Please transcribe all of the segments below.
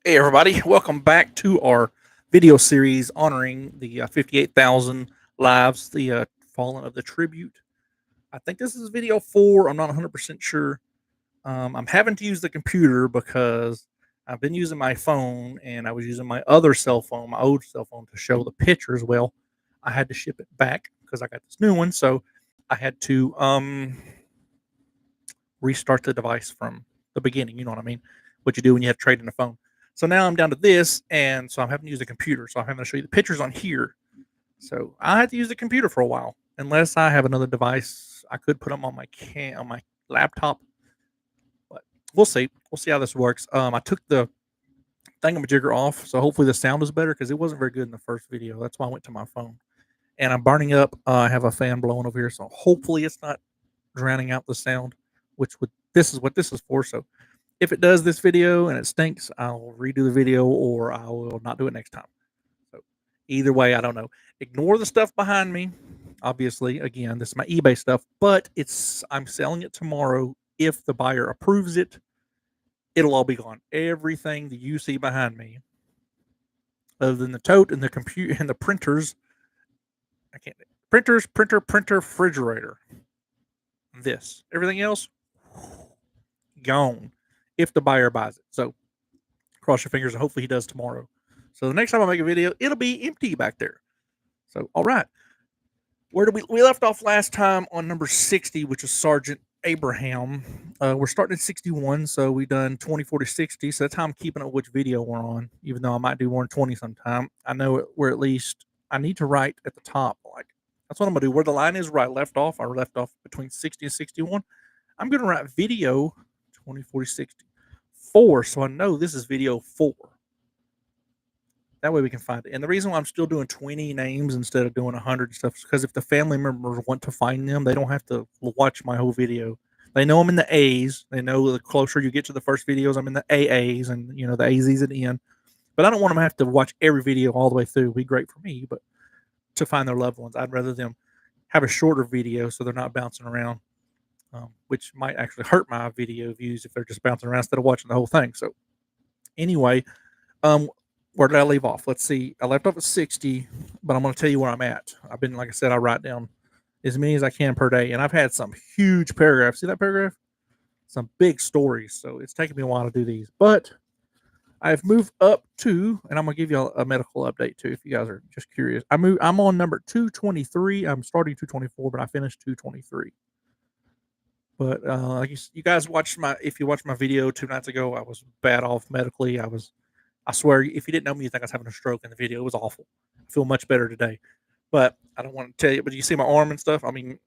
Hey, everybody, welcome back to our video series honoring the 58,000 lives, the fallen of the tribute. I think this is video 4. I'm not 100% sure. I'm having to use the computer because I've been using my phone and I was using my other cell phone, my old cell phone, to show the pictures. Well, I had to ship it back because I got this new one. So I had to restart the device from the beginning. You know what I mean? What you do when you have to trade in a phone. So now I'm down to this, and so I'm having to use a computer. So I'm having to show you the pictures on here. So I had to use the computer for a while, unless I have another device. I could put them on my laptop, but we'll see. We'll see how this works. I took the thingamajigger off, so hopefully the sound is better because it wasn't very good in the first video. That's why I went to my phone. And I'm burning up. I have a fan blowing over here, so hopefully it's not drowning out the sound. Which would this is what this is for. So if it does this video and it stinks, I'll redo the video or I will not do it next time. So either way, I don't know. Ignore the stuff behind me. Obviously, again, this is my eBay stuff, but I'm selling it tomorrow. If the buyer approves it, it'll all be gone. Everything that you see behind me, other than the tote and the computer and the printers, I can't printer, refrigerator. This. Everything else gone if the buyer buys it. So cross your fingers and hopefully he does tomorrow. So the next time I make a video, it'll be empty back there. So, all right. Where did we left off last time on number 60, which is Sergeant Abraham. We're starting at 61, so we've done 20, 40, 60. So that's how I'm keeping up which video we're on, even though I might do 120 sometime. I know we're at least, I need to write at the top. Like, that's what I'm going to do. Where the line is where I left off between 60 and 61. I'm going to write video 20, 40, 60. 4, so I know this is video 4. That way we can find it. And the reason why I'm still doing 20 names instead of doing 100 and stuff is because if the family members want to find them, they don't have to watch my whole video. They know I'm in the A's. They know the closer you get to the first videos, I'm in the AAs and, the AZs at the end. But I don't want them to have to watch every video all the way through. It'd be great for me, but to find their loved ones, I'd rather them have a shorter video so they're not bouncing around, which might actually hurt my video views if they're just bouncing around instead of watching the whole thing. So anyway, um, where did I leave off? Let's see. I left off at 60, but I'm going to tell you where I'm at. I've been, like I said, I write down as many as I can per day, and I've had some huge paragraphs. See that paragraph? Some big stories. So it's taken me a while to do these, but I've moved up to, and I'm going to give you a medical update too, if you guys are just curious. I'm on number 223. I'm starting 224, but I finished 223. But you guys watched if you watched my video 2 nights ago, I was bad off medically. I swear, if you didn't know me, you think I was having a stroke in the video. It was awful. I feel much better today. But I don't want to tell you, but you see my arm and stuff. I mean,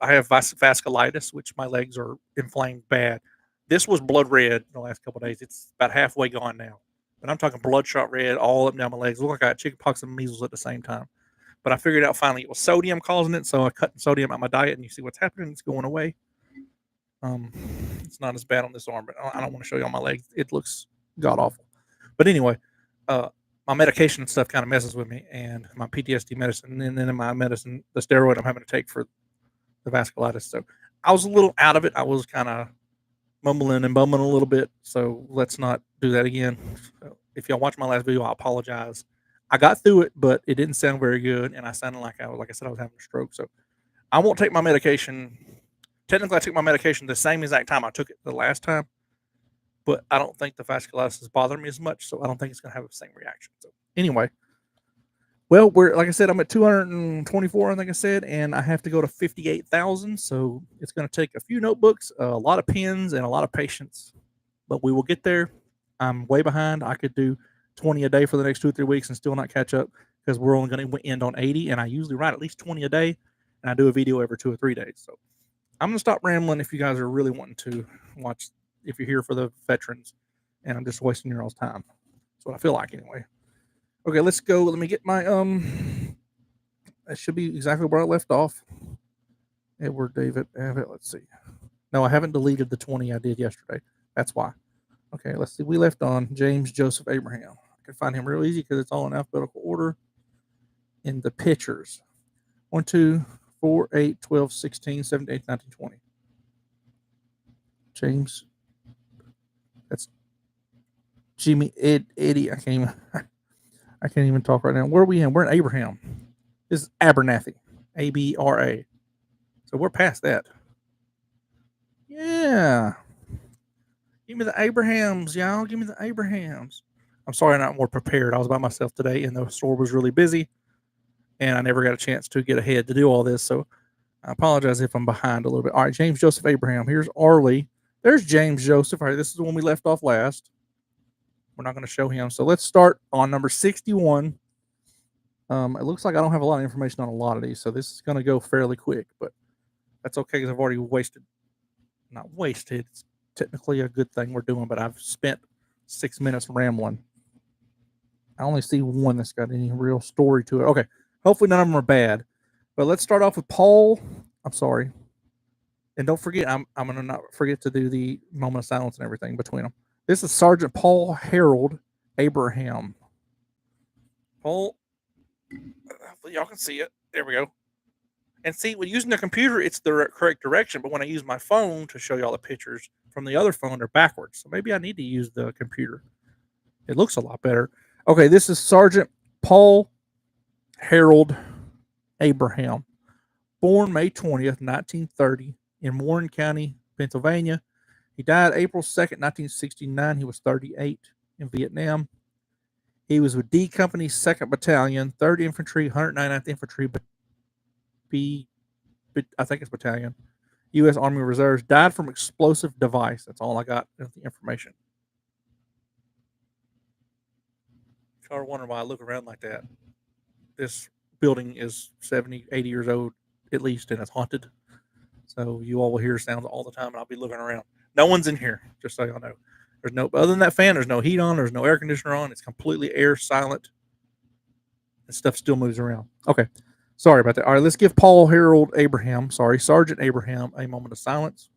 I have vasculitis, which my legs are inflamed bad. This was blood red in the last couple of days. It's about halfway gone now. But I'm talking bloodshot red all up and down my legs. Look like I had chickenpox and measles at the same time. But I figured out finally it was sodium causing it, so I cut sodium out of my diet, and you see what's happening. It's going away. Um, it's not as bad on this arm, but I don't want to show you on my legs. It looks god awful. But anyway, my medication and stuff kind of messes with me, and my PTSD medicine, and then my medicine, the steroid I'm having to take for the vasculitis. So I was a little out of it. I was kind of mumbling and bumbling a little bit. So let's not do that again. So if y'all watch my last video, I apologize. I got through it, but it didn't sound very good, and I sounded like I said, I was having a stroke. So I won't take my medication. Technically, I took my medication the same exact time I took it the last time, but I don't think the vasculitis is bothering me as much, so I don't think it's going to have the same reaction. So anyway, well, like I said, I'm at 224, I think I said, and I have to go to 58,000. So it's going to take a few notebooks, a lot of pens, and a lot of patience, but we will get there. I'm way behind. I could do 20 a day for the next 2 or 3 weeks and still not catch up because we're only going to end on 80, and I usually write at least 20 a day, and I do a video every 2 or 3 days. So I'm going to stop rambling if you guys are really wanting to watch, if you're here for the veterans, and I'm just wasting your all's time. That's what I feel like anyway. Okay, let's go. Let me get my, that should be exactly where I left off. Edward David Abbott, let's see. No, I haven't deleted the 20 I did yesterday. That's why. Okay, let's see. We left on James Joseph Abraham. I can find him real easy because it's all in alphabetical order in the pictures. 1, 2, 4, 8, 12, 16, 17, 18, 19, 20. James. That's Jimmy Eddie. I can't even talk right now. Where are we in? We're in Abraham. This is Abernathy. ABRA. So we're past that. Yeah. Give me the Abrahams, y'all. Give me the Abrahams. I'm sorry I'm not more prepared. I was by myself today and the store was really busy and I never got a chance to get ahead to do all this. So I apologize if I'm behind a little bit. All right, James Joseph Abraham. Here's Arlie. There's James Joseph. All right, this is the one we left off last. We're not going to show him. So let's start on number 61. It looks like I don't have a lot of information on a lot of these, so this is going to go fairly quick, but that's okay because I've already not wasted. It's technically a good thing we're doing, but I've spent 6 minutes rambling. I only see one that's got any real story to it. Okay, hopefully none of them are bad. But let's start off with Paul. I'm sorry. And don't forget, I'm going to not forget to do the moment of silence and everything between them. This is Sergeant Paul Harold Abraham. Paul, hopefully y'all can see it. There we go. And see, when using the computer, it's the correct direction. But when I use my phone to show y'all the pictures from the other phone, they're backwards. So maybe I need to use the computer. It looks a lot better. Okay, this is Sergeant Paul Harold Abraham, born May 20th, 1930, in Warren County, Pennsylvania. He died April 2nd, 1969. He was 38 in Vietnam. He was with D Company, 2nd Battalion, 3rd Infantry, 199th Infantry, I think it's Battalion, U.S. Army Reserves. Died from explosive device. That's all I got in the information. If y'all are wondering why I look around like that, this building is 70, 80 years old at least, and it's haunted. So you all will hear sounds all the time, and I'll be looking around. No one's in here, just so y'all know. There's no, other than that fan, there's no heat on, there's no air conditioner on. It's completely air silent, and stuff still moves around. Okay, sorry about that. All right, let's give Paul Harold Abraham, Sergeant Abraham, a moment of silence.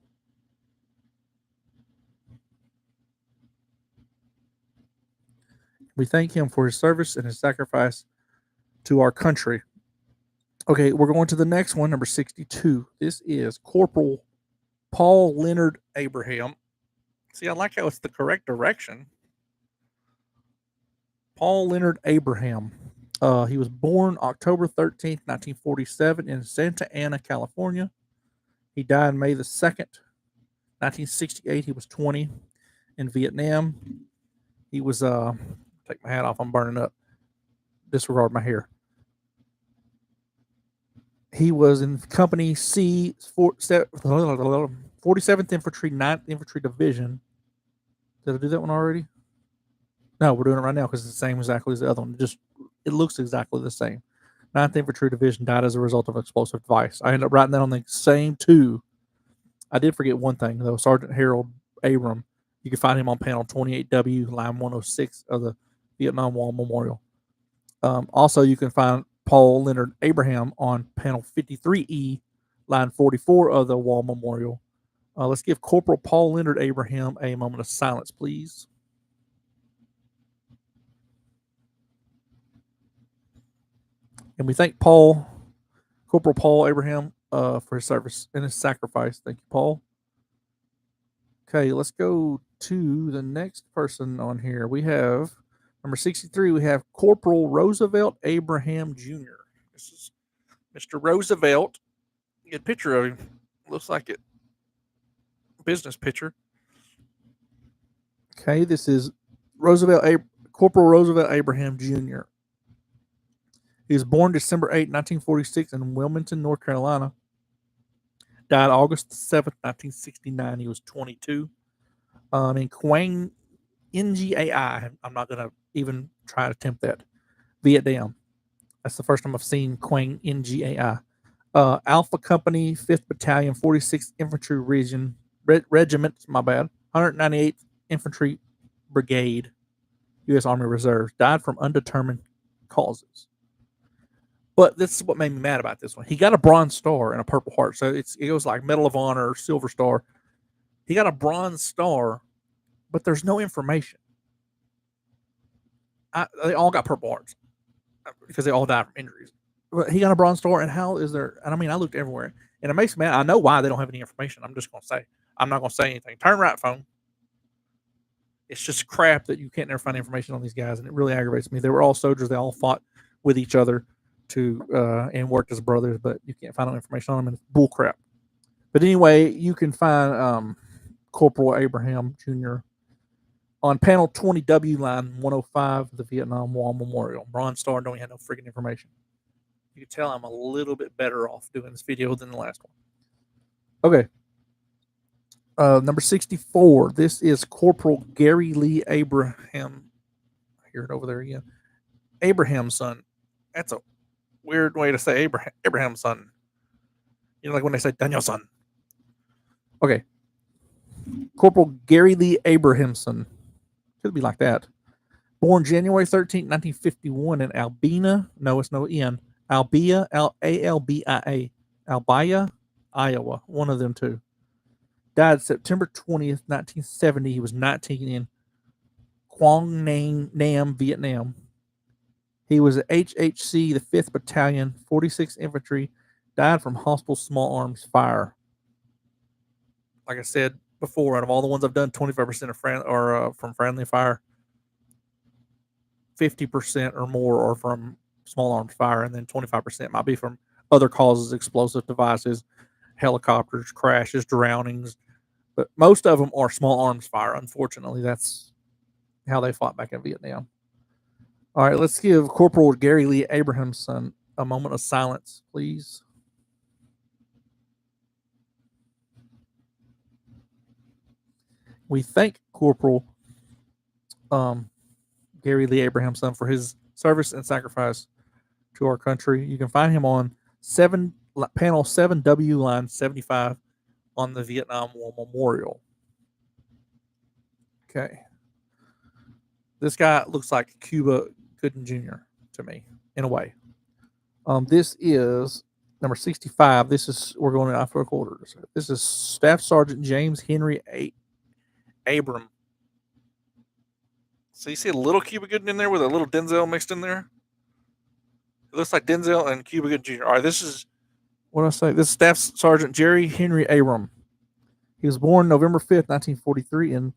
We thank him for his service and his sacrifice to our country. Okay, we're going to the next one, number 62. This is Corporal Paul Leonard Abraham. See, I like how it's the correct direction. Paul Leonard Abraham. He was born October 13th, 1947, in Santa Ana, California. He died May the 2nd, 1968. He was 20 in Vietnam. He was, take my hat off, I'm burning up. Disregard my hair. He was in Company C, 47th Infantry, 9th Infantry Division. Did I do that one already? No, we're doing it right now because it's the same exactly as the other one. It looks exactly the same. 9th Infantry Division died as a result of explosive device. I ended up writing that on the same two. I did forget one thing, though. Sergeant Harold Abram. You can find him on panel 28W, line 106 of the Vietnam War Memorial. Also, you can find Paul Leonard Abraham on panel 53E, line 44 of the War Memorial. Let's give Corporal Paul Leonard Abraham a moment of silence, please. And we thank Corporal Paul Abraham, for his service and his sacrifice. Thank you, Paul. Okay, let's go to the next person on here. We have number 63. We have Corporal Roosevelt Abraham Jr. This is Mr. Roosevelt. Get a picture of him. Looks like it. Business picture. Okay, this is Corporal Roosevelt Abraham Jr. He was born December 8, 1946 in Wilmington, North Carolina. Died August 7th, 1969. He was 22. In Quang NGAI. I'm not going to even try to attempt that. Vietnam. That's the first time I've seen Quang NGAI. Alpha Company, 5th Battalion, 46th Infantry Regiment, my bad, 198th Infantry Brigade, U.S. Army Reserves. Died from undetermined causes. But this is what made me mad about this one. He got a Bronze Star and a Purple Heart. So it goes like Medal of Honor, Silver Star. He got a Bronze Star, but there's no information. They all got Purple Hearts because they all died from injuries. But he got a Bronze Star, and how is there? And I mean, I looked everywhere, and it makes me mad. I know why they don't have any information. I'm just going to say. I'm not going to say anything. Turn right, phone. It's just crap that you can't never find information on these guys, and it really aggravates me. They were all soldiers. They all fought with each other and worked as brothers, but you can't find no information on them, and it's bull crap. But anyway, you can find Corporal Abraham Jr. on panel 20W, line 105, the Vietnam War Memorial. Bronze Star, don't even have no freaking information. You can tell I'm a little bit better off doing this video than the last one. Okay. Number 64. This is Corporal Gary Lee Abraham. I hear it over there again. Abraham's son. That's a weird way to say Abraham's son. You know, like when they say Daniel's son. Okay. Corporal Gary Lee Abrahamson. Could be like that. Born January 13, 1951 in Albina. No, it's no N. Albia, Albia, Albia, Iowa. One of them two. Died September 20th, 1970. He was 19 in Quang Nam, Vietnam. He was at HHC, the 5th Battalion, 46th Infantry. Died from hostile small arms fire. Like I said before, out of all the ones I've done, 25% are from friendly fire. 50% or more are from small arms fire, and then 25% might be from other causes, explosive devices, helicopters, crashes, drownings. But most of them are small arms fire. Unfortunately, that's how they fought back in Vietnam. All right, let's give Corporal Gary Lee Abrahamson a moment of silence, please. We thank Corporal Gary Lee Abrahamson for his service and sacrifice to our country. You can find him on panel 7W, line 75 on the Vietnam War Memorial. Okay. This guy looks like Cuba Gooding Jr. to me, in a way. This is number 65. We're going in alphabetical order. This is Staff Sergeant James Henry Abram. So you see a little Cuba Gooding in there with a little Denzel mixed in there? It looks like Denzel and Cuba Gooding Jr. All right, this is, what did I say? This is Staff Sergeant Jerry Henry Abram. He was born November 5th, 1943 in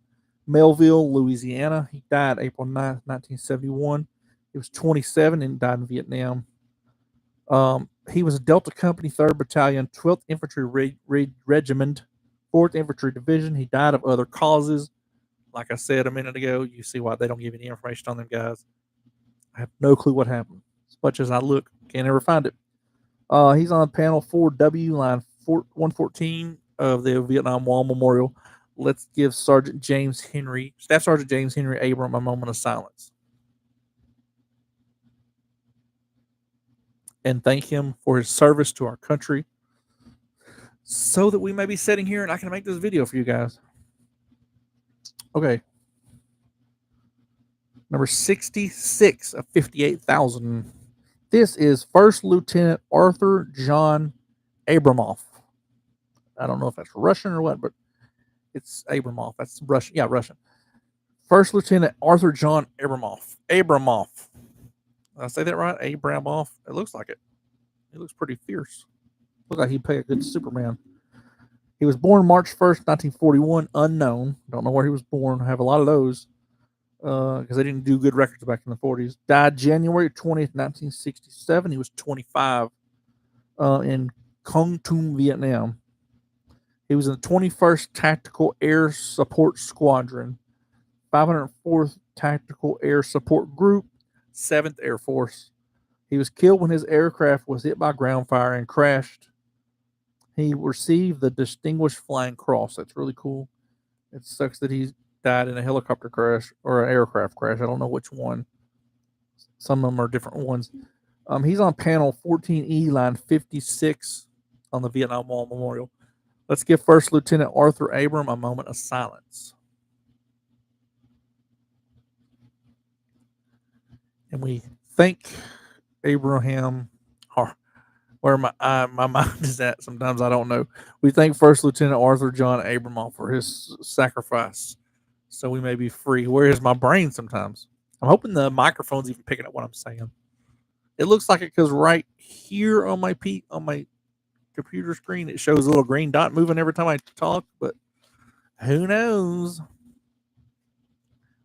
Melville, Louisiana. He died April 9th, 1971. He was 27 and died in Vietnam. He was a Delta Company, 3rd Battalion, 12th Infantry Regiment, 4th Infantry Division. He died of other causes. Like I said a minute ago, you see why they don't give any information on them guys. I have no clue what happened. As much as I look, can't ever find it. He's on panel 4W, line 114 of the Vietnam War Memorial. Let's give Staff Sergeant James Henry Abram a moment of silence. And thank him for his service to our country so that we may be sitting here and I can make this video for you guys. Okay. Number 66 of 58,000. This is First Lieutenant Arthur John Abramoff. I don't know if that's Russian or what, but it's Abramoff. That's Russian. Yeah, Russian. First Lieutenant Arthur John Abramoff. Did I say that right? Abramoff. It looks like it. He looks pretty fierce. Looks like he'd play a good Superman. He was born March 1st, 1941. Unknown. Don't know where he was born. I have a lot of those because they didn't do good records back in the 40s. Died January 20th, 1967. He was 25 in Con Tum, Vietnam. He was in the 21st Tactical Air Support Squadron, 504th Tactical Air Support Group, 7th Air Force. He was killed when his aircraft was hit by ground fire and crashed. He received the Distinguished Flying Cross. That's really cool. It sucks that he died in a helicopter crash or an aircraft crash. I don't know which one. Some of them are different ones. He's on panel 14E, line 56 on the Vietnam War Memorial. Let's give First Lieutenant Arthur Abram a moment of silence. And we thank Abraham, or where my mind is at, sometimes I don't know. We thank First Lieutenant Arthur John Abramoff for his sacrifice so we may be free. Where is my brain sometimes? I'm hoping the microphone's even picking up what I'm saying. It looks like it because right here on my computer screen, it shows a little green dot moving every time I talk, but who knows?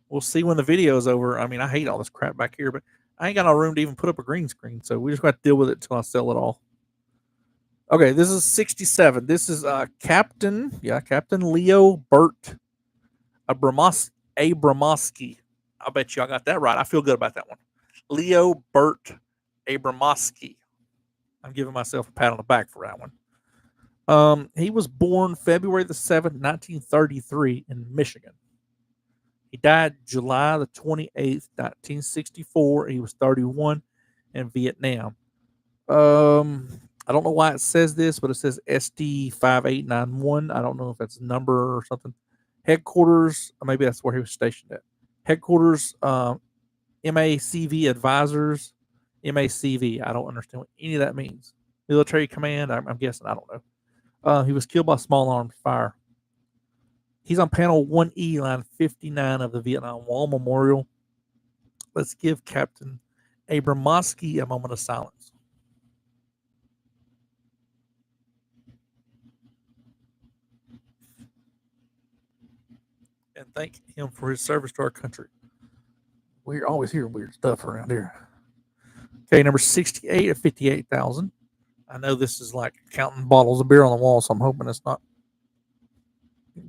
We'll see when the video's over. I mean, I hate all this crap back here, but I ain't got no room to even put up a green screen, so we just got to deal with it until I sell it all. Okay, this is 67. This is Captain Leo Burt Abramowski. I bet you I got that right. I feel good about that one. Leo Burt Abramowski. I'm giving myself a pat on the back for that one. He was born February the 7th, 1933 in Michigan. He died July the 28th, 1964. He was 31 in Vietnam. I don't know why it says this, but it says SD 5891. I don't know if that's a number or something. Headquarters, maybe that's where he was stationed at. Headquarters, MACV Advisors, MACV. I don't understand what any of that means. Military Command, I'm guessing. I don't know. He was killed by small arms fire. He's on panel 1E, line 59 of the Vietnam Wall Memorial. Let's give Captain Abramowski a moment of silence. And thank him for his service to our country. We're always hearing weird stuff around here. Okay, number 68 at 58,000. I know this is like counting bottles of beer on the wall, so I'm hoping it's not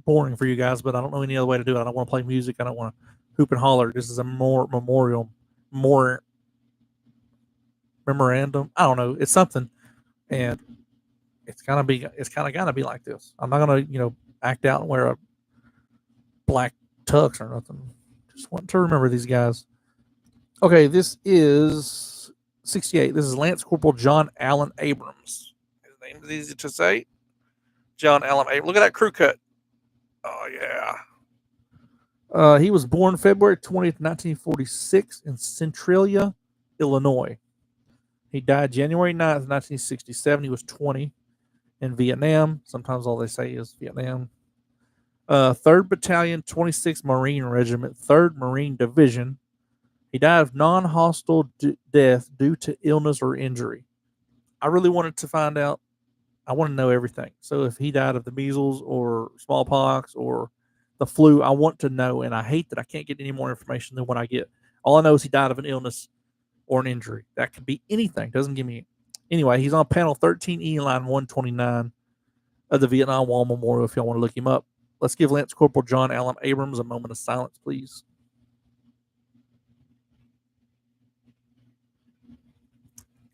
boring for you guys, but I don't know any other way to do it. I don't want to play music. I don't want to hoop and holler. This is a more memorandum. I don't know. It's something, and it's kind of gotta be like this. I'm not gonna act out and wear a black tux or nothing. Just want to remember these guys. Okay, this is 68. This is Lance Corporal John Allen Abrams. His name is easy to say. John Allen Abrams. Look at that crew cut. Oh, yeah. He was born February 20th, 1946 in Centralia, Illinois. He died January 9th, 1967. He was 20 in Vietnam. Sometimes all they say is Vietnam. 3rd Battalion, 26th Marine Regiment, 3rd Marine Division. He died of non-hostile death due to illness or injury. I really wanted to find out. I want to know everything. So if he died of the measles or smallpox or the flu, I want to know. And I hate that I can't get any more information than what I get. All I know is he died of an illness or an injury. That could be anything. Doesn't give me. Anyway, he's on panel 13E, line 129 of the Vietnam Wall Memorial if y'all want to look him up. Let's give Lance Corporal John Allen Abrams a moment of silence, please.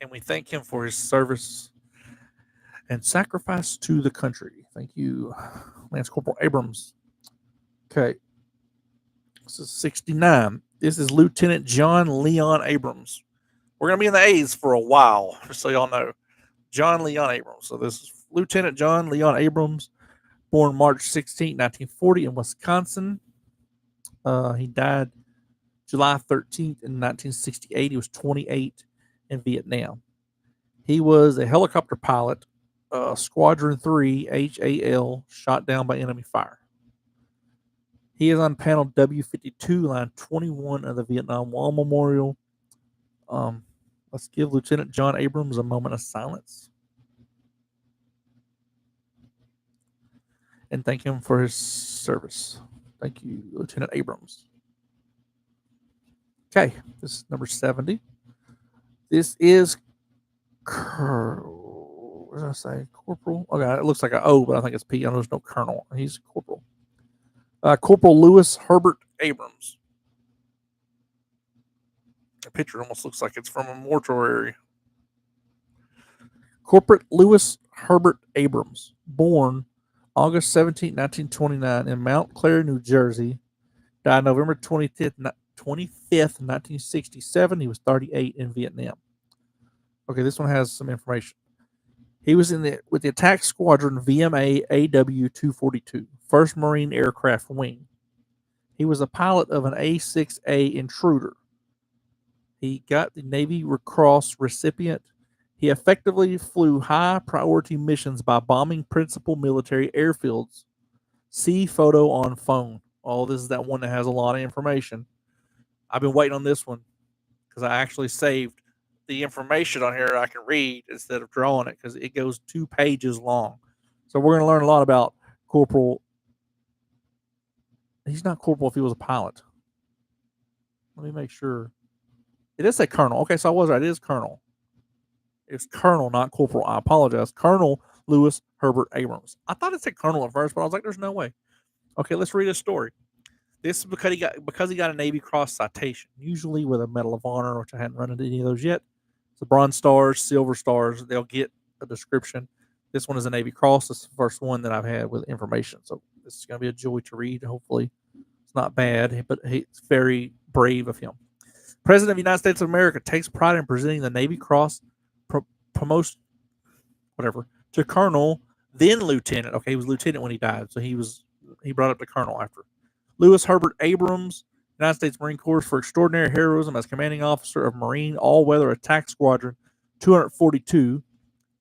And we thank him for his service and sacrifice to the country. Thank you, Lance Corporal Abrams. Okay. This is 69. This is Lieutenant John Leon Abrams. We're going to be in the A's for a while, just so y'all know. John Leon Abrams. So this is Lieutenant John Leon Abrams, born March 16, 1940 in Wisconsin. He died July 13th in 1968. He was 28 in Vietnam. He was a helicopter pilot, Squadron 3 HAL, shot down by enemy fire. He is on panel W52, line 21 of the Vietnam Wall Memorial. Let's give Lieutenant John Abrams a moment of silence. And thank him for his service. Thank you, Lieutenant Abrams. Okay, this is number 70. This is what did I say? Corporal. Okay, it looks like an O, but I think it's P. I know there's no colonel. He's corporal. Corporal Lewis Herbert Abrams. The picture almost looks like it's from a mortuary. Corporal Lewis Herbert Abrams, born August 17, 1929 in Mount Clair, New Jersey. Died November 25th, 1967. He was 38 in Vietnam. Okay, this one has some information. He was with the attack squadron VMA AW-242, 1st Marine Aircraft Wing. He was a pilot of an A-6A Intruder. He got the Navy Cross recipient. He effectively flew high-priority missions by bombing principal military airfields. See photo on phone. Oh, this is that one that has a lot of information. I've been waiting on this one because I actually saved the information on here I can read instead of drawing it because it goes 2 pages long. So we're going to learn a lot about Corporal. He's not corporal if he was a pilot. Let me make sure. It is a colonel. Okay, so I was right. It is colonel. It's colonel, not corporal. I apologize. Colonel Lewis Herbert Abrams. I thought it said colonel at first, but I was like, there's no way. Okay, let's read his story. This is because he got a Navy Cross citation, usually with a Medal of Honor, which I hadn't run into any of those yet. So Bronze Stars, Silver Stars, they'll get a description. This one is a Navy Cross. This is the first one that I've had with information. So this is going to be a joy to read. Hopefully, it's not bad, but it's very brave of him. President of the United States of America takes pride in presenting the Navy Cross promotion, whatever, to Colonel, then Lieutenant. Okay, he was Lieutenant when he died, so he brought up to Colonel after. Lewis Herbert Abrams, United States Marine Corps, for extraordinary heroism as commanding officer of Marine All-Weather Attack Squadron 242,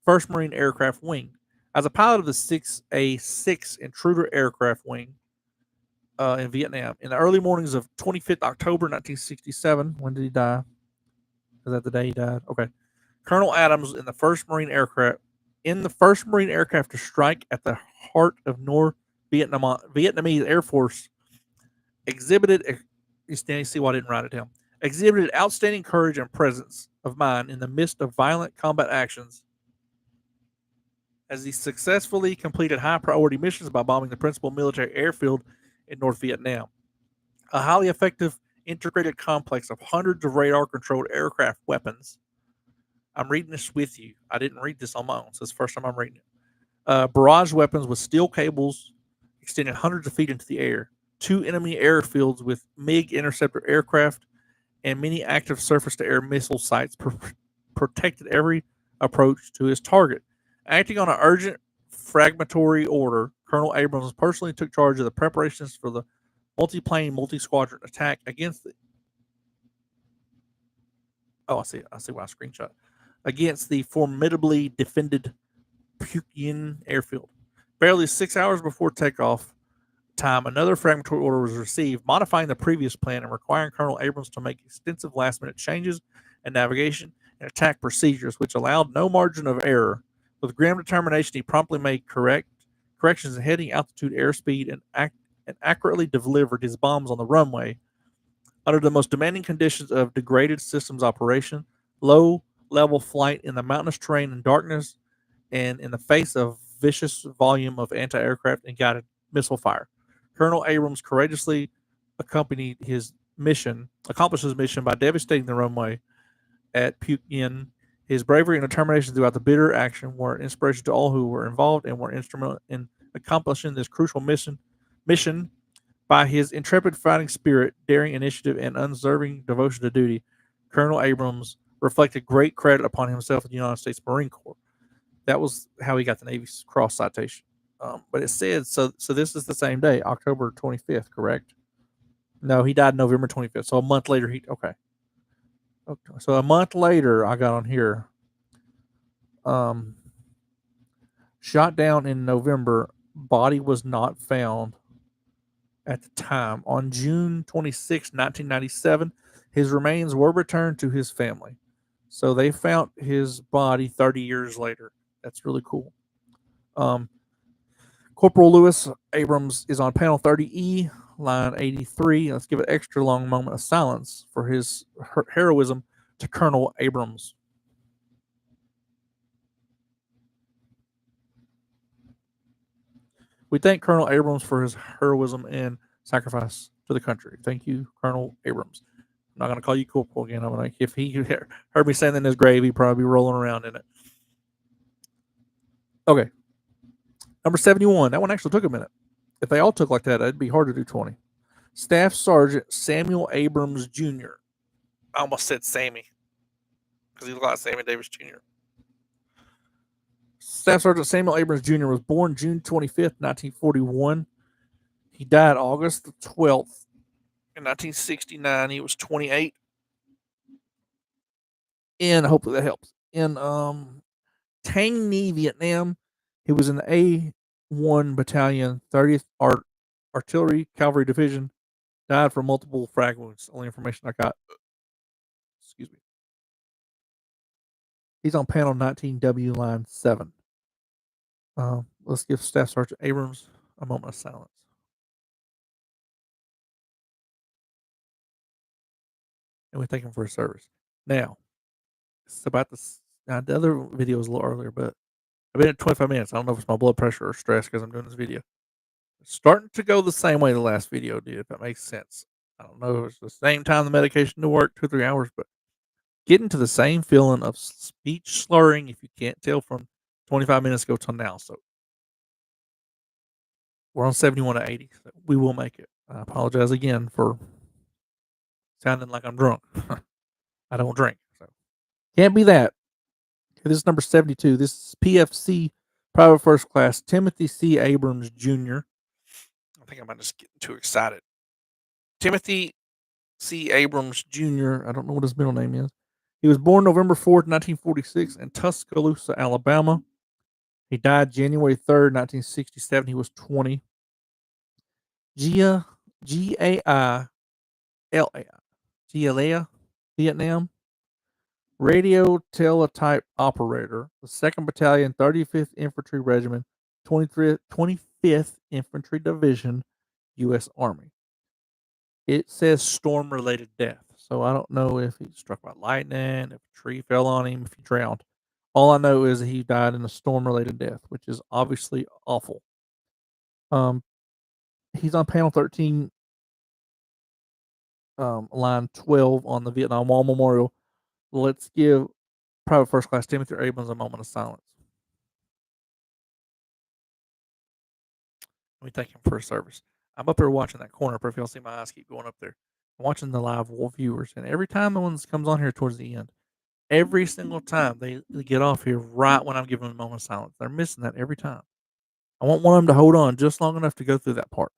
1st Marine Aircraft Wing. As a pilot of the 6A6 Intruder Aircraft Wing in Vietnam, in the early mornings of 25th October 1967, when did he die? Is that the day he died? Okay. Colonel Adams in the 1st Marine Aircraft to strike at the heart of North Vietnamese Air Force exhibited. You see why I didn't write it down. Exhibited outstanding courage and presence of mind in the midst of violent combat actions, as he successfully completed high priority missions by bombing the principal military airfield in North Vietnam. A highly effective integrated complex of hundreds of radar controlled aircraft weapons. I'm reading this with you. I didn't read this on my own, so it's the first time I'm reading it. Barrage weapons with steel cables extending hundreds of feet into the air. 2 enemy airfields with MiG interceptor aircraft and many active surface to air missile sites protected every approach to his target. Acting on an urgent fragmentary order, Colonel Abrams personally took charge of the preparations for the multi-plane, multi-squadron attack against the. Oh, I see. I see why I screenshot. Against the formidably defended Puc Yin airfield. Barely 6 hours before takeoff time, another fragmentary order was received, modifying the previous plan and requiring Colonel Abrams to make extensive last-minute changes in navigation and attack procedures, which allowed no margin of error. With grim determination, he promptly made corrections in heading, altitude, airspeed, and accurately delivered his bombs on the runway. Under the most demanding conditions of degraded systems operation, low level flight in the mountainous terrain and darkness, and in the face of vicious volume of anti-aircraft and guided missile fire, Colonel Abrams courageously accomplished his mission by devastating the runway at Puc Yin. His bravery and determination throughout the bitter action were an inspiration to all who were involved and were instrumental in accomplishing this crucial mission. By his intrepid fighting spirit, daring initiative, and unswerving devotion to duty, Colonel Abrams reflected great credit upon himself and the United States Marine Corps. That was how he got the Navy Cross citation. But it said so. So this is the same day, October 25th, correct? No, he died November 25th. So a month later, okay. So a month later, I got on here. Shot down in November. Body was not found at the time. On June 26, 1997, his remains were returned to his family. So they found his body 30 years later. That's really cool. Corporal Lewis Abrams is on panel 30E, line 83. Let's give an extra long moment of silence for his heroism to Colonel Abrams. We thank Colonel Abrams for his heroism and sacrifice to the country. Thank you, Colonel Abrams. I'm not going to call you Corporal again. I'm like, if he heard me saying that in his grave, he'd probably be rolling around in it. Okay. Number 71. That one actually took a minute. If they all took like that, it'd be hard to do 20. Staff Sergeant Samuel Abrams Jr. I almost said Sammy because he looked like Sammy Davis Jr. Staff Sergeant Samuel Abrams Jr. was born June 25th, 1941. He died August the 12th in 1969. He was 28. And hopefully that helps. In Thanh Ni, Vietnam, he was in the A1 Battalion, 30th Artillery Cavalry Division. Died from multiple frag wounds. Only information I got. Excuse me. He's on panel 19W, line 7. Let's give Staff Sergeant Abrams a moment of silence. and we thank him for his service. Now, it's about this. Now, the other video was a little earlier, but I've been at 25 minutes. I don't know if it's my blood pressure or stress because I'm doing this video. It's starting to go the same way the last video did, if that makes sense. I don't know if it's the same time the medication to work, 2 or 3 hours, but getting to the same feeling of speech slurring, if you can't tell from 25 minutes ago till now. So we're on 71 to 80. So we will make it. I apologize again for sounding like I'm drunk. I don't drink. So can't be that. Okay, this is number 72. This is PFC Private First Class Timothy C. Abrams Jr. I think I might just getting too excited. Timothy C. Abrams Jr. I don't know what his middle name is. He was born November 4th, 1946 in Tuscaloosa, Alabama. He died January 3rd, 1967. He was 20. G-A-I-L-A-I. Galea, Vietnam. Radio teletype operator, the 2nd Battalion, 35th Infantry Regiment, 25th Infantry Division, U.S. Army. It says storm-related death, so I don't know if he was struck by lightning, if a tree fell on him, if he drowned. All I know is that he died in a storm-related death, which is obviously awful. He's on panel 13, line 12 on the Vietnam War Memorial. Let's give Private First Class Timothy Abrams a moment of silence. Let me thank him for his service. I'm up there watching that corner, but if y'all see my eyes keep going up there, I'm watching the live viewers, and every time the one comes on here towards the end, every single time they get off here right when I'm giving them a moment of silence. They're missing that every time. I want one of them to hold on just long enough to go through that part,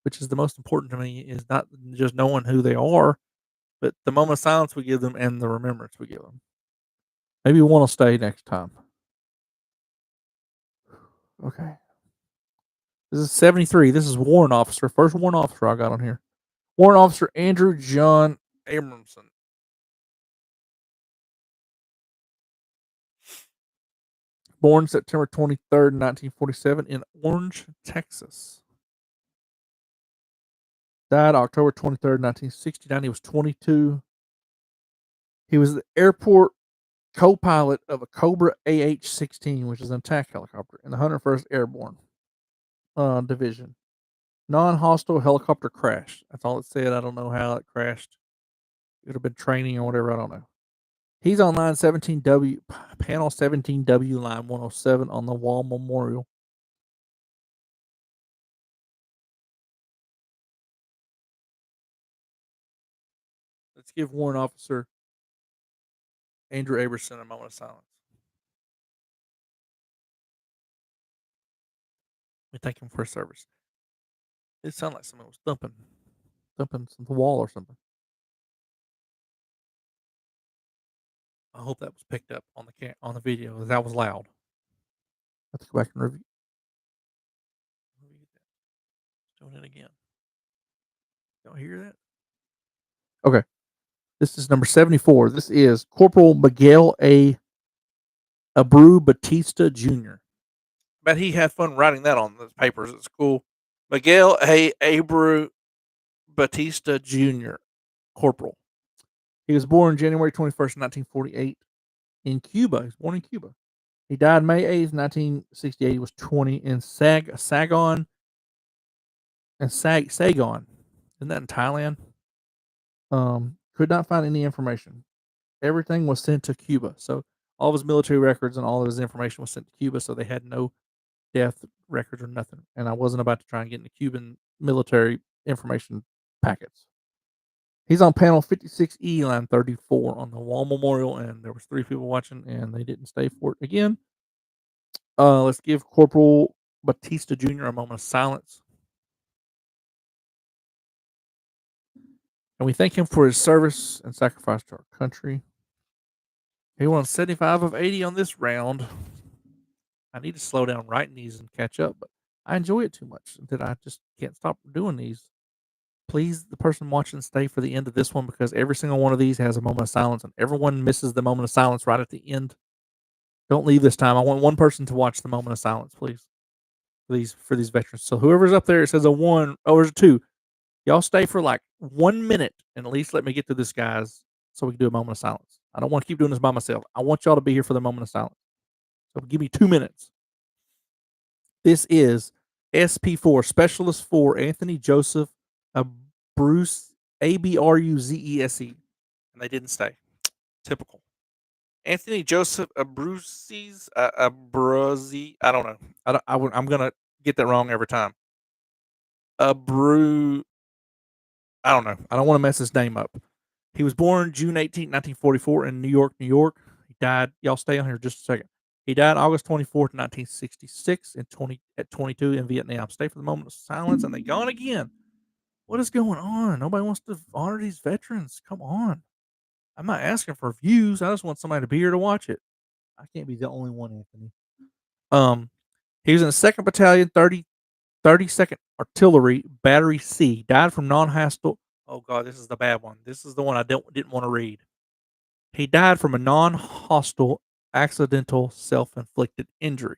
which is the most important to me, is not just knowing who they are, but the moment of silence we give them and the remembrance we give them. Maybe one will stay next time. Okay. This is 73. This is Warrant Officer. First Warrant Officer I got on here. Warrant Officer Andrew John Abramson. Born September 23rd, 1947 in Orange, Texas. Died October 23rd, 1969. He was 22. He was the airport co-pilot of a Cobra AH-16, which is an attack helicopter, in the 101st Airborne Division. Non-hostile helicopter crash. That's all it said. I don't know how it crashed. It would have been training or whatever. I don't know. He's on line 17W, panel 17W, line 107 on the Wall Memorial. Let's give Warrant Officer Andrew Aberson a moment of silence. We thank him for his service. It sounded like someone was thumping the wall or something. I hope that was picked up on the video. That was loud. I have to go back and review. Doing it again. Don't hear that? Okay. This is number 74. This is Corporal Miguel A. Abreu Batista Jr. Bet he had fun writing that on the papers at school. Miguel A. Abreu Batista Jr., Corporal. He was born January 21st, 1948 in Cuba. He was born in Cuba. He died May 8th, 1968. He was 20 in Saigon. Saigon. Isn't that in Thailand? Could not find any information. Everything was sent to Cuba. So all of his military records and all of his information was sent to Cuba. So they had no death records or nothing. And I wasn't about to try and get into Cuban military information packets. He's on panel 56E, line 34 on the Wall Memorial, and there was 3 people watching, and they didn't stay for it again. Let's give Corporal Batista Jr. a moment of silence. And we thank him for his service and sacrifice to our country. He won 75 of 80 on this round. I need to slow down writing these and catch up, but I enjoy it too much that I just can't stop doing these. Please, the person watching, stay for the end of this one, because every single one of these has a moment of silence, and everyone misses the moment of silence right at the end. Don't leave this time. I want one person to watch the moment of silence, please, for these veterans. So whoever's up there, it says a 1, or there's a 2. Y'all stay for like 1 minute and at least let me get to this guy's so we can do a moment of silence. I don't want to keep doing this by myself. I want y'all to be here for the moment of silence. So give me 2 minutes. This is SP4 Specialist 4 Anthony Joseph Bruce Abruzese, and they didn't stay. Typical. Anthony Joseph Abruzes Abruzzi. I don't know. I'm gonna get that wrong every time. Abru. I don't know. I don't want to mess his name up. He was born June 18, 1944 in New York, New York. He died. Y'all stay on here just a second. He died August 24th, 1966 at 22 in Vietnam. Stay for the moment of silence, and they gone again. What is going on? Nobody wants to honor these veterans. Come on. I'm not asking for views. I just want somebody to be here to watch it. I can't be the only one, Anthony. He was in the 2nd Battalion, 32nd Artillery, Battery C. Died from non-hostile. Oh God, this is the bad one. This is the one I didn't want to read. He died from a non-hostile, accidental, self-inflicted injury.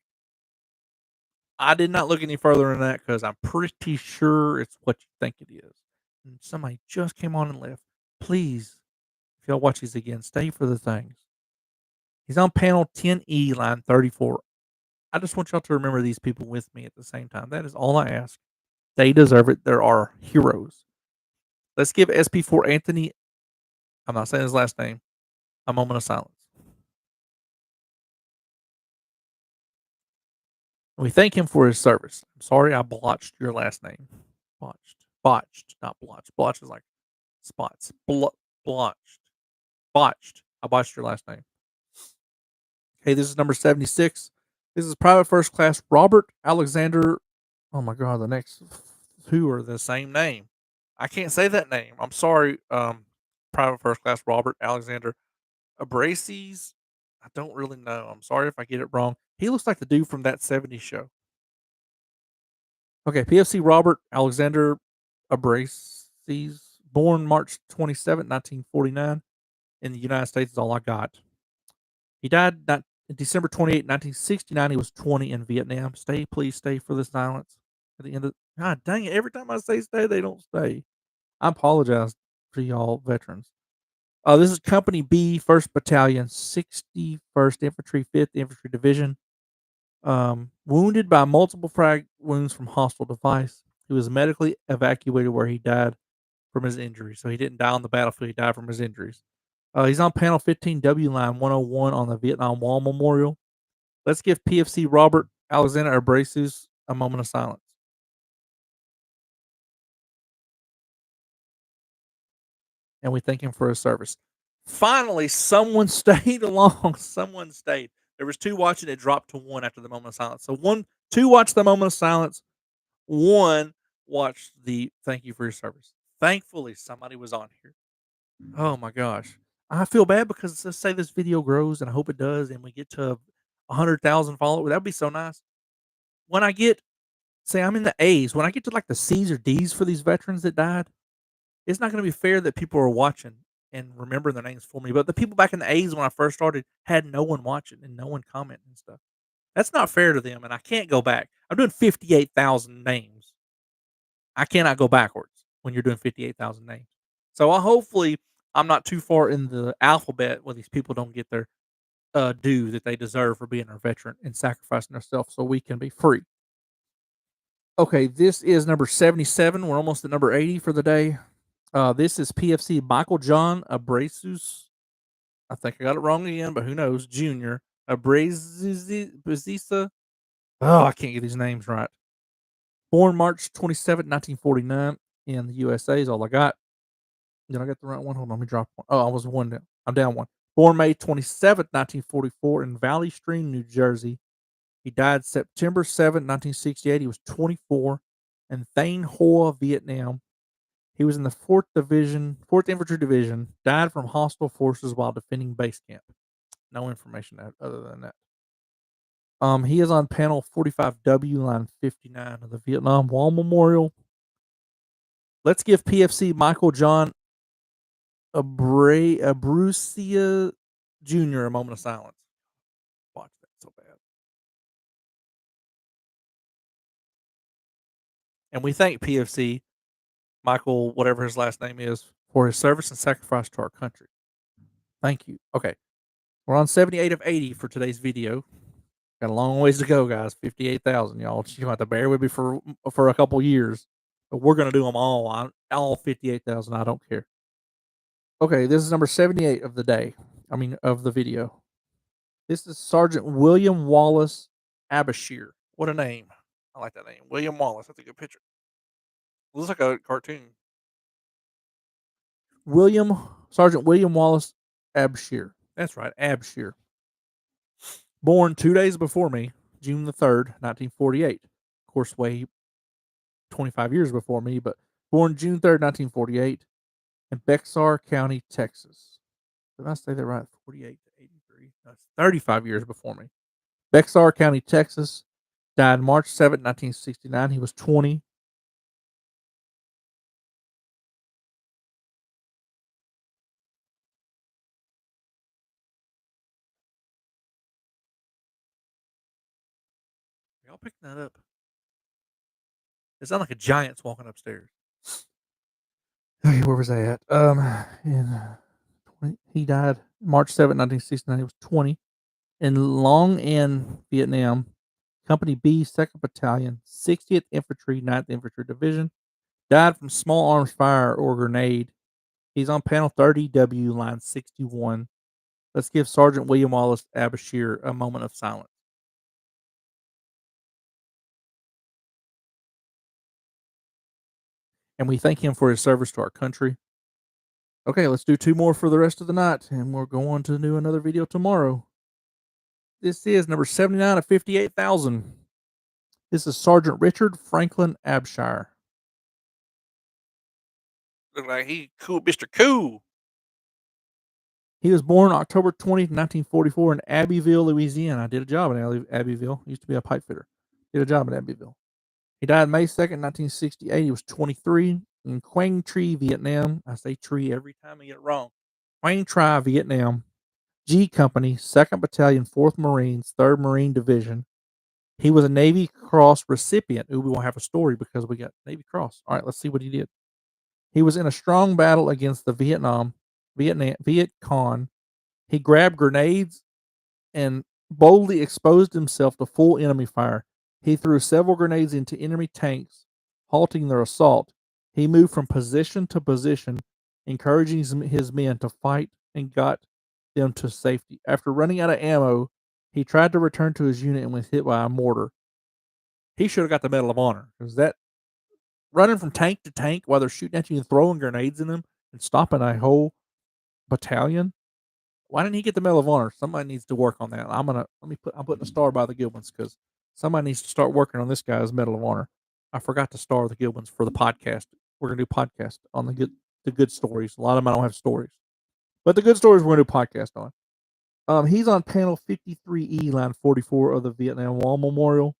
I did not look any further than that because I'm pretty sure it's what you think it is. And somebody just came on and left. Please, if y'all watch these again, stay for the things. He's on panel 10E, line 34. I just want y'all to remember these people with me at the same time. That is all I ask. They deserve it. There are heroes. Let's give SP4 Anthony, I'm not saying his last name, a moment of silence. We thank him for his service. I'm sorry I blotched your last name. Botched, not blotched. Blotched is like spots. Blotched. Botched. I botched your last name. Okay, this is number 76. This is Private First Class Robert Alexander. Oh my God, the next two are the same name. I can't say that name. I'm sorry, Private First Class Robert Alexander Abraces. I don't really know. I'm sorry if I get it wrong. He looks like the dude from that 70s show. Okay, PFC Robert Alexander Abraces, born March 27, 1949, in the United States is all I got. He died December 28, 1969. He was 20 in Vietnam. Please stay for the silence at the end of. God dang it! Every time I say stay, they don't stay. I apologize for y'all veterans. This is Company B, 1st Battalion, 61st Infantry, 5th Infantry Division. Wounded by multiple frag wounds from hostile device. He was medically evacuated where he died from his injuries. So he didn't die on the battlefield. He died from his injuries. He's on panel 15W, line 101 on the Vietnam Wall Memorial. Let's give PFC Robert Alexander Abraces a moment of silence. And we thank him for his service. Finally, someone stayed along. Someone stayed. There was 2 watching. It dropped to 1 after the moment of silence. So 2 watched the moment of silence. 1 watched the thank you for your service. Thankfully, somebody was on here. Oh my gosh. I feel bad because let's say this video grows, and I hope it does, and we get to 100,000 followers. That'd be so nice. When I get, say, I'm in the A's, when I get to like the C's or D's for these veterans that died, it's not going to be fair that people are watching and remembering their names for me. But the people back in the A's when I first started had no one watching and no one commenting and stuff. That's not fair to them, and I can't go back. I'm doing 58,000 names. I cannot go backwards when you're doing 58,000 names. So hopefully I'm not too far in the alphabet where these people don't get their due that they deserve for being a veteran and sacrificing themselves so we can be free. Okay, this is number 77. We're almost at number 80 for the day. This is PFC Michael John Abrazus. I think I got it wrong again, but who knows? Junior Abrazisa. Oh, I can't get these names right. Born March 27, 1949 in the USA is all I got. Did I get the right one? Hold on, let me drop one. Oh, I was one down. I'm down one. Born May 27th, 1944 in Valley Stream, New Jersey. He died September 7, 1968. He was 24 in Thanh Hoa, Vietnam. He was in the 4th Infantry Division, died from hostile forces while defending base camp. No information other than that. He is on panel 45W, line 59 of the Vietnam Wall Memorial. Let's give PFC Michael John Abrucia Jr. a moment of silence. Watch that so bad. And we thank PFC Michael, whatever his last name is, for his service and sacrifice to our country. Thank you. Okay. We're on 78 of 80 for today's video. Got a long ways to go, guys. 58,000, y'all. You have to bear with me for a couple years, but we're gonna do them all 58,000. I don't care. Okay, this is number 78 of the day. I mean, of the video. This is Sergeant William Wallace Abashir. What a name! I like that name, William Wallace. That's a good picture. Looks like a cartoon. Sergeant William Wallace Abshir. That's right, Abshir. Born 2 days before me, June the 3rd, 1948. Of course, way 25 years before me, but born June 3rd, 1948, in Bexar County, Texas. Did I say that right? 48 to 83. That's 35 years before me. Bexar County, Texas. Died March 7th, 1969. He was 20. Y'all picking that up? It sounds like a giant's walking upstairs. Okay, where was I at? He died March 7th, 1969. He was 20. In Long An, Vietnam, Company B, 2nd Battalion, 60th Infantry, 9th Infantry Division. Died from small arms fire or grenade. He's on panel 30W, line 61. Let's give Sergeant William Wallace Abashir a moment of silence. And we thank him for his service to our country. Okay, let's do 2 more for the rest of the night, and we'll go on to do another video tomorrow. This is number 79 of 58,000. This is Sergeant Richard Franklin Abshire. Look like he cool, Mr. Cool. He was born October 20th, 1944 in Abbeville, Louisiana. I did a job in Abbeville. Used to be a pipe fitter. Did a job in Abbeville. He died May 2nd, 1968. He was 23 in Quang Tri, Vietnam. I say tree every time I get it wrong. Quang Tri, Vietnam. G Company, 2nd Battalion, 4th Marines, 3rd Marine Division. He was a Navy Cross recipient. Ooh, we won't have a story because we got Navy Cross. All right, let's see what he did. He was in a strong battle against the Viet Cong. He grabbed grenades and boldly exposed himself to full enemy fire. He threw several grenades into enemy tanks, halting their assault. He moved from position to position, encouraging his men to fight and got them to safety. After running out of ammo, he tried to return to his unit and was hit by a mortar. He should have got the Medal of Honor because that running from tank to tank while they're shooting at you and throwing grenades in them and stopping a whole battalion. Why didn't he get the Medal of Honor? Somebody needs to work on that. I'm putting a star by the good ones because somebody needs to start working on this guy's Medal of Honor. I forgot to star the good ones for the podcast. We're gonna do podcast on the good stories. A lot of them I don't have stories, but the good stories we're gonna do podcast on. He's on panel 53E, line 44 of the Vietnam Wall Memorial.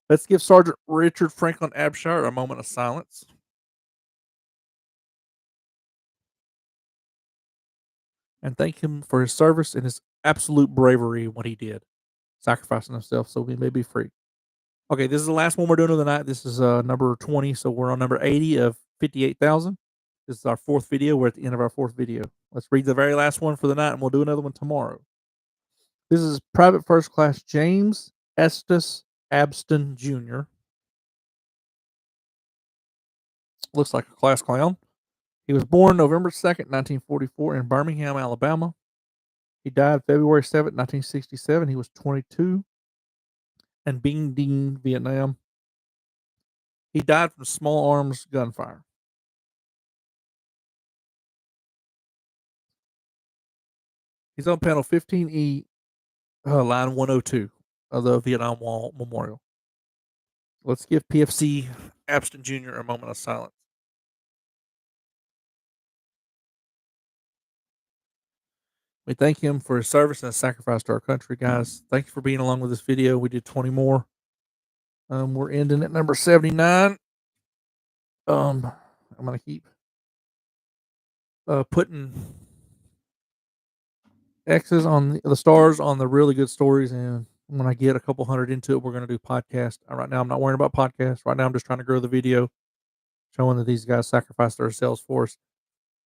Let's give Sergeant Richard Franklin Abshire a moment of silence. And thank him for his service and his absolute bravery in what he did, sacrificing himself so we may be free. Okay, this is the last one we're doing of the night. This is number 20, so we're on number 80 of 58,000. This is our 4th video. We're at the end of our 4th video. Let's read the very last one for the night, and we'll do another one tomorrow. This is Private First Class James Estes Abston Jr. Looks like a class clown. He was born November 2nd, 1944 in Birmingham, Alabama. He died February 7th, 1967. He was 22 in Binh Dinh, Vietnam. He died from small arms gunfire. He's on panel 15E, line 102 of the Vietnam Wall Memorial. Let's give PFC Abston Jr. a moment of silence. We thank him for his service and his sacrifice to our country, guys. Thank you for being along with this video. We did 20 more. We're ending at number 79. I'm gonna keep putting X's on the stars on the really good stories, and when I get a couple hundred into it, we're gonna do podcast. Right now, I'm not worrying about podcasts. Right now, I'm just trying to grow the video, showing that these guys sacrificed themselves for us.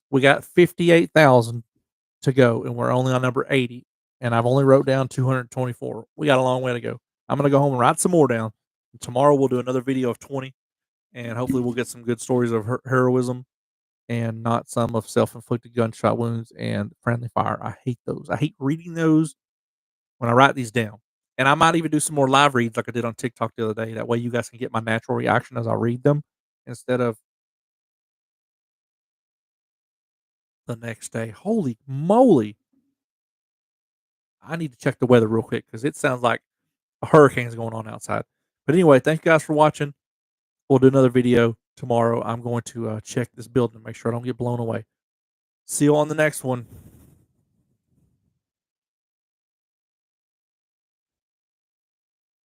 We got 58,000 to go, and we're only on number 80, and I've only wrote down 224. We got a long way to go. I'm gonna go home and write some more down. Tomorrow we'll do another video of 20, and hopefully we'll get some good stories of heroism and not some of self-inflicted gunshot wounds and friendly fire. I hate those. I hate reading those when I write these down. And I might even do some more live reads like I did on TikTok the other day. That way you guys can get my natural reaction as I read them instead of the next day. Holy moly. I need to check the weather real quick because it sounds like a hurricane's going on outside. But anyway, thank you guys for watching. We'll do another video tomorrow. I'm going to check this building to make sure I don't get blown away. See you on the next one.